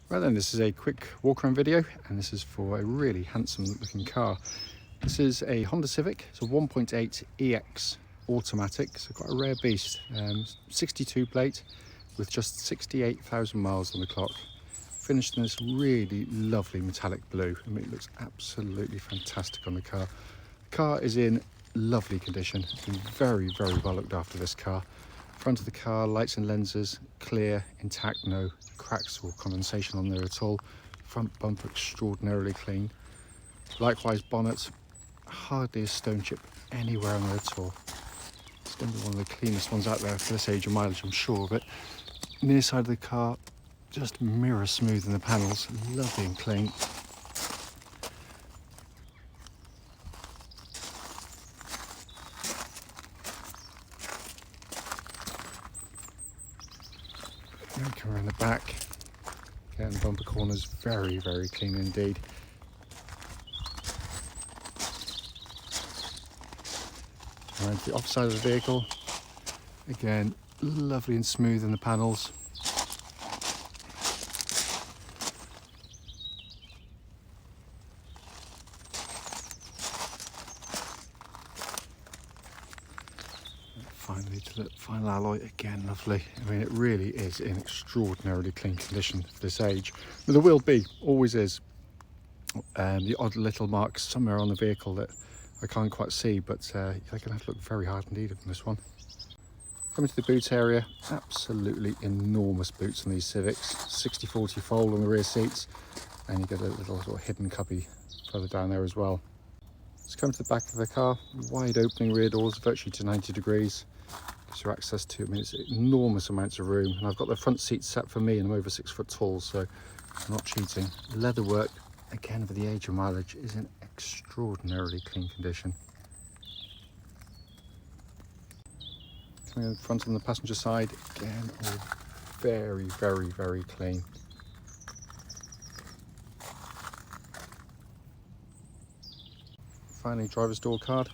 Right then, this is a quick walk-around video, and this is for a really handsome looking car. This is a Honda Civic. It's a 1.8 EX automatic, so quite a rare beast. 62 plate with just 68,000 miles on the clock. Finished in this really lovely metallic blue. I mean, it looks absolutely fantastic on the car. The car is in lovely condition. It's been very, very well looked after, this car. Front of the car, lights and lenses, clear, intact, no cracks or condensation on there at all. Front bumper extraordinarily clean. Likewise, bonnet, hardly a stone chip anywhere on there at all. It's going to be one of the cleanest ones out there for this age of mileage, I'm sure. But near side of the car, just mirror smooth in the panels, lovely and clean. Come around the back, again, bumper corners very, very clean indeed. Around to the opposite side of the vehicle, again, lovely and smooth in the panels. Finally to the final alloy, again lovely. I mean, it really is in extraordinarily clean condition for this age. But there will be, always is, the odd little marks somewhere on the vehicle that I can't quite see, but they're going to have to look very hard indeed on this one. Coming to the boot area, absolutely enormous boots on these Civics. 60/40 fold on the rear seats, and you get a little sort of hidden cubby further down there as well. Let's come to the back of the car, wide opening rear doors, virtually to 90 degrees. Gives you access to, I mean, it's enormous amounts of room, and I've got the front seat set for me, and I'm over 6 foot tall, so I'm not cheating. Leather work, again for the age of mileage, is in extraordinarily clean condition. Coming in front on the passenger side, again, all very, very, very clean. Finally, driver's door card.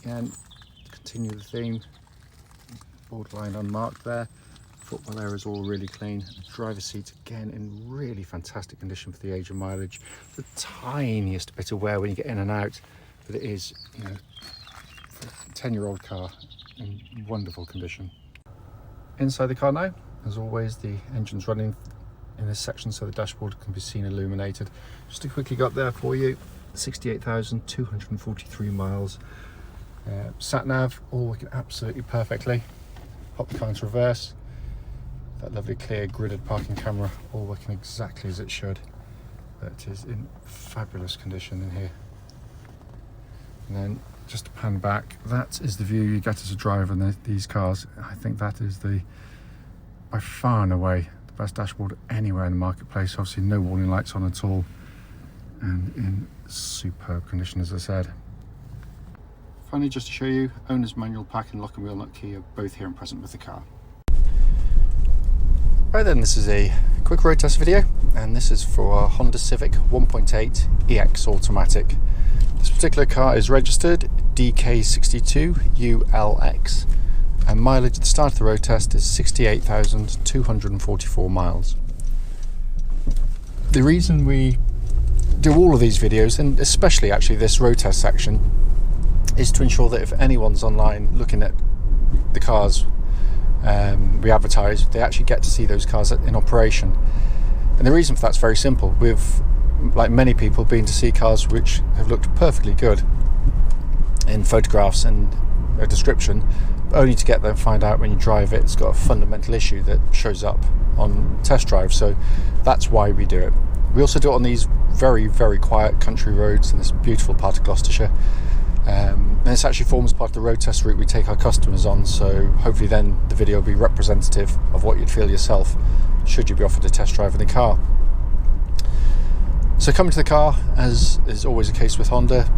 Again, to continue the theme, borderline unmarked there. Footwell area is all really clean. The driver's seat, again, in really fantastic condition for the age of mileage. The tiniest bit of wear when you get in and out, but it is, you know, for a 10-year-old car in wonderful condition. Inside the car now, as always, the engine's running in this section, so the dashboard can be seen illuminated. Just to quickly got there for you, 68,243 miles. Sat nav all working absolutely perfectly. Pop the car into reverse. That lovely clear gridded parking camera all working exactly as it should. It is in fabulous condition in here. And then just to pan back, that is the view you get as a driver in these cars. I think that is by far and away the best dashboard anywhere in the marketplace. Obviously no warning lights on at all, and in superb condition, as I said. Finally, just to show you, owner's manual pack and lock and wheel nut key are both here and present with the car. Right then, this is a quick road test video, and this is for a Honda Civic 1.8 EX automatic. This particular car is registered DK62ULX, and mileage at the start of the road test is 68,244 miles. The reason we do all of these videos, and especially actually this road test section, is to ensure that if anyone's online looking at the cars we advertise, they actually get to see those cars in operation. And the reason for that's very simple. We've, like many people, been to see cars which have looked perfectly good in photographs and a description, but only to get there and find out when you drive it, it's got a fundamental issue that shows up on test drive. So that's why we do it. We also do it on these very, very quiet country roads in this beautiful part of Gloucestershire. And this actually forms part of the road test route we take our customers on, so hopefully then the video will be representative of what you'd feel yourself should you be offered a test drive in the car. So coming to the car, as is always the case with Honda,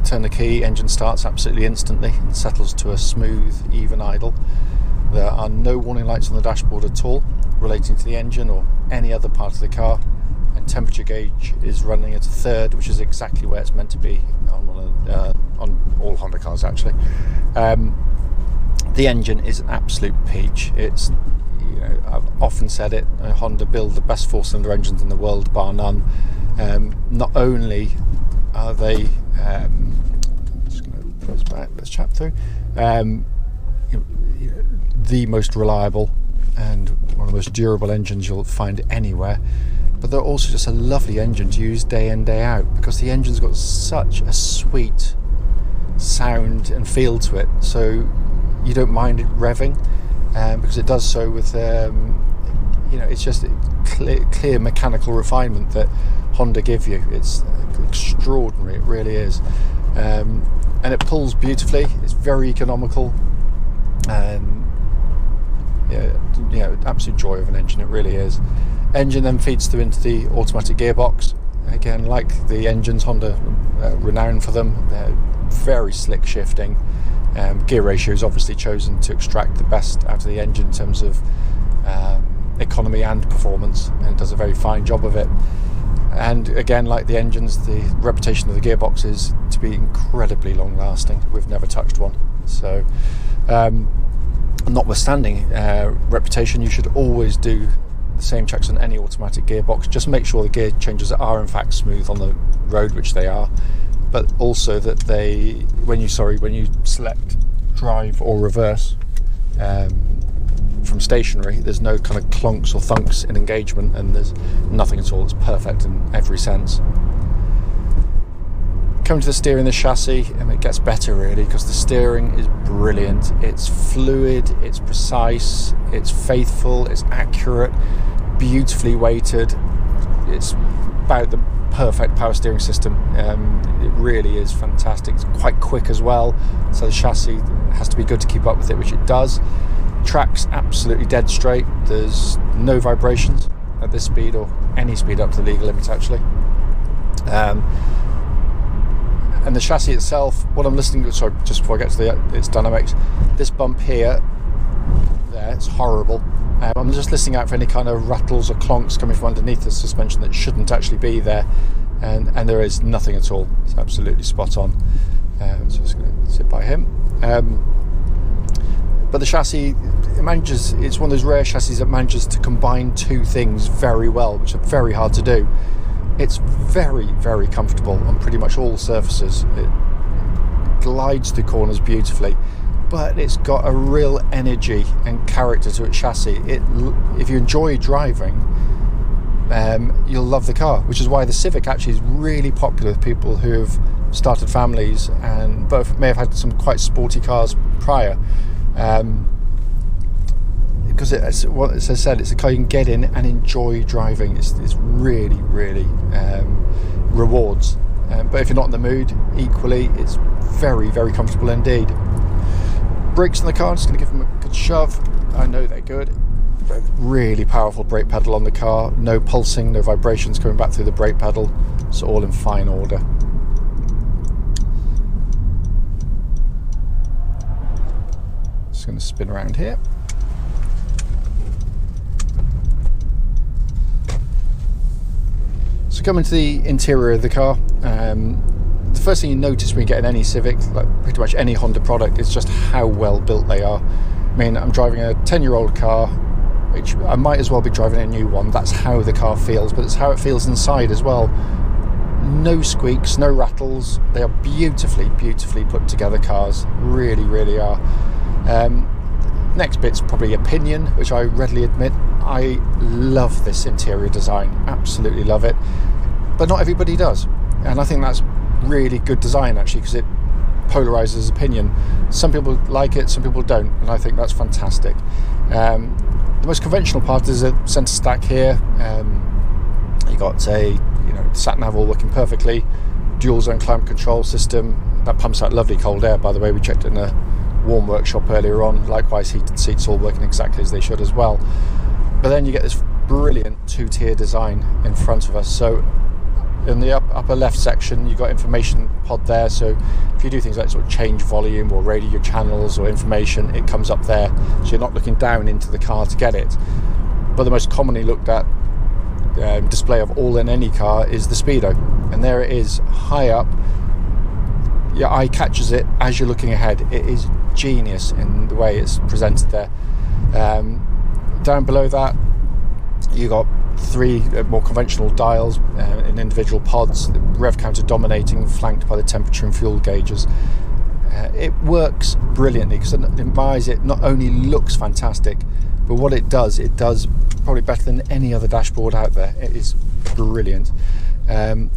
turn the key, engine starts absolutely instantly and settles to a smooth, even idle. There are no warning lights on the dashboard at all relating to the engine or any other part of the car. And temperature gauge is running at a third, which is exactly where it's meant to be on all Honda cars actually. The engine is an absolute peach. It's I've often said it, Honda build the best four-cylinder engines in the world, bar none. Not only are they, just going to put back this chap through, the most reliable and one of the most durable engines you'll find anywhere, but they're also just a lovely engine to use day in, day out, because the engine's got such a sweet sound and feel to it, so you don't mind it revving, because it does so with it's just clear mechanical refinement that Honda give you. It's extraordinary, it really is. And it pulls beautifully, it's very economical, and absolute joy of an engine, it really is. Engine then feeds through into the automatic gearbox. Again, like the engines, Honda renowned for them. They're very slick shifting. Gear ratio is obviously chosen to extract the best out of the engine in terms of economy and performance, and it does a very fine job of it. And again, like the engines, the reputation of the gearbox is to be incredibly long lasting. We've never touched one, so notwithstanding reputation, you should always do the same checks on any automatic gearbox. Just make sure the gear changes are in fact smooth on the road, which they are, but also that when you select drive or reverse from stationary, there's no kind of clunks or thunks in engagement, and there's nothing at all. It's perfect in every sense. Coming to the steering, the chassis, it gets better really, because the steering is brilliant. It's fluid, it's precise, it's faithful, it's accurate, beautifully weighted. It's about the perfect power steering system. It really is fantastic. It's quite quick as well, so the chassis has to be good to keep up with it, which it does. Track's absolutely dead straight. There's no vibrations at this speed, or any speed up to the legal limit actually. And the chassis itself, what I'm listening to, sorry, just before I get to its dynamics, this bump here, there, it's horrible. I'm just listening out for any kind of rattles or clonks coming from underneath the suspension that shouldn't actually be there, and there is nothing at all. It's absolutely spot on. So I'm just going to sit by him. But the chassis, it's one of those rare chassis that manages to combine two things very well, which are very hard to do. It's very, very comfortable on pretty much all surfaces. It glides through corners beautifully, but it's got a real energy and character to its chassis. If you enjoy driving, you'll love the car, which is why the Civic actually is really popular with people who have started families and both may have had some quite sporty cars prior. Because as I said, it's a car you can get in and enjoy driving. It's really, really rewards. But if you're not in the mood, equally, it's very, very comfortable indeed. Brakes in the car, I'm just going to give them a good shove. I know they're good. Really powerful brake pedal on the car. No pulsing, no vibrations coming back through the brake pedal. It's all in fine order. Just going to spin around here. So coming to the interior of the car, the first thing you notice when you get in any Civic, like pretty much any Honda product, is just how well built they are. I mean, I'm driving a 10-year-old car, which I might as well be driving a new one. That's how the car feels, but it's how it feels inside as well. No squeaks, no rattles. They are beautifully, beautifully put together cars. Really, really are. Next bit's probably opinion, which I readily admit. I love this interior design, absolutely love it, but not everybody does, and I think that's really good design actually, because it polarizes opinion. Some people like it, some people don't, and I think that's fantastic. The most conventional part is a center stack here. You got a sat nav all working perfectly, dual zone climate control system that pumps out lovely cold air, by the way. We checked it in a warm workshop earlier on. Likewise, heated seats all working exactly as they should as well. But then you get this brilliant two-tier design in front of us. So in the upper left section, you've got information pod there. So if you do things like sort of change volume or radio channels or information, it comes up there. So you're not looking down into the car to get it. But the most commonly looked at display of all in any car is the speedo. And there it is, high up. Your eye catches it as you're looking ahead. It is genius in the way it's presented there. Down below that, you got 3 more conventional dials in individual pods, the rev counter dominating, flanked by the temperature and fuel gauges. It works brilliantly because in my eyes it not only looks fantastic, but what it does probably better than any other dashboard out there. It is brilliant.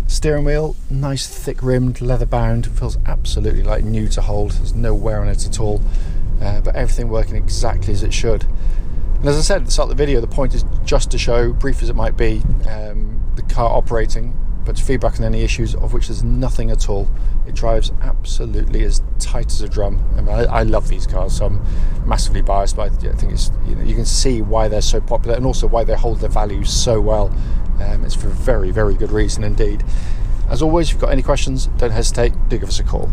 Steering wheel, nice thick rimmed, leather bound, feels absolutely like new to hold. There's no wear on it at all, but everything working exactly as it should. And as I said at the start of the video, the point is just to show, brief as it might be, the car operating, but to feedback on any issues, of which there's nothing at all. It drives absolutely as tight as a drum. I mean, I love these cars, so I'm massively biased, but I think it's, you can see why they're so popular and also why they hold their value so well. It's for a very, very good reason indeed. As always, if you've got any questions, don't hesitate, do give us a call.